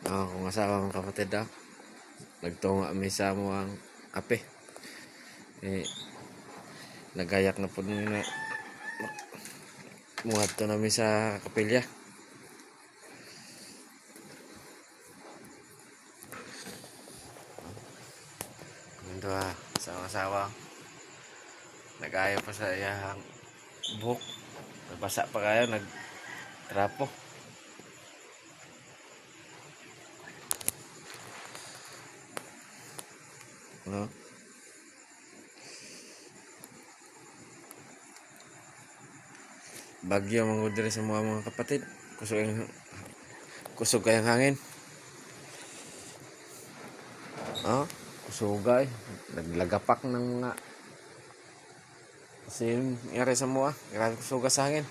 Kung asawa mga kapatid nagtunga kami sa mo ang ape. Nagayak na po na muhat to namin sa kapilya. Ito sa asawa. Nagayo pa sa iyang buhok. Nabasa pa kayo, nagtrapo. No? Bagyo mga diri sa mga kapatid. Kusog kayang hangin. Kusugay. Naglagapak ng mga kasi yari sa mga. Grabe kusuga sa hangin.